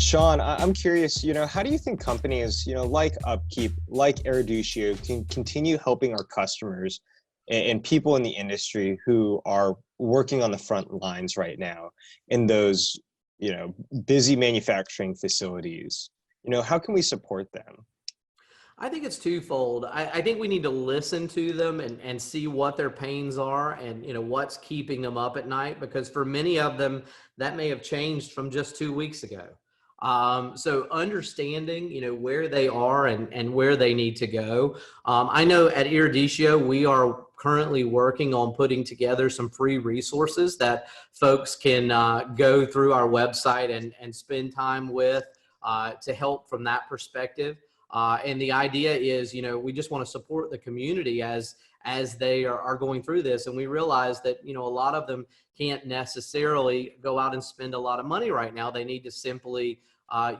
Shon, I'm curious, how do you think companies, like Upkeep, like Eruditio, can continue helping our customers and people in the industry who are working on the front lines right now in those, busy manufacturing facilities? How can we support them? I think it's twofold. I think we need to listen to them and see what their pains are and what's keeping them up at night, because for many of them that may have changed from just 2 weeks ago. So understanding where they are and where they need to go. I know at Eruditio we are currently working on putting together some free resources that folks can go through our website and spend time with to help from that perspective. And the idea is, we just want to support the community as they are going through this. And we realize that, a lot of them can't necessarily go out and spend a lot of money right now. They need to simply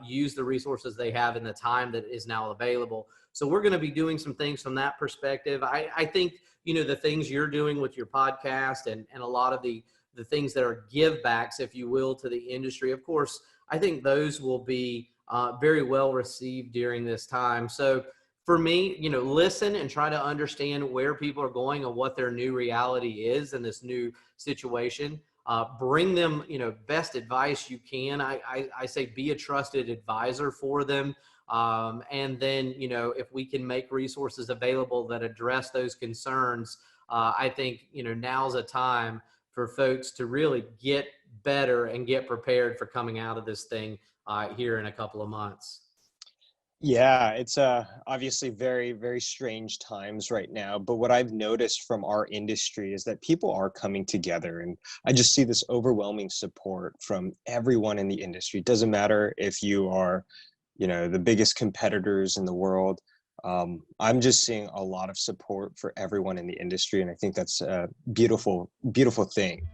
use the resources they have in the time that is now available. So we're going to be doing some things from that perspective. I think, the things you're doing with your podcast and a lot of the things that are give backs, if you will, to the industry, of course, I think those will be very well received during this time. So for me, listen and try to understand where people are going and what their new reality is in this new situation. Bring them, best advice you can. I say be a trusted advisor for them. And then, if we can make resources available that address those concerns, I think, now's a time for folks to really get better and get prepared for coming out of this thing here in a couple of months. Yeah, it's obviously very, very strange times right now. But what I've noticed from our industry is that people are coming together. And I just see this overwhelming support from everyone in the industry. It doesn't matter if you are, the biggest competitors in the world. I'm just seeing a lot of support for everyone in the industry. And I think that's a beautiful, beautiful thing.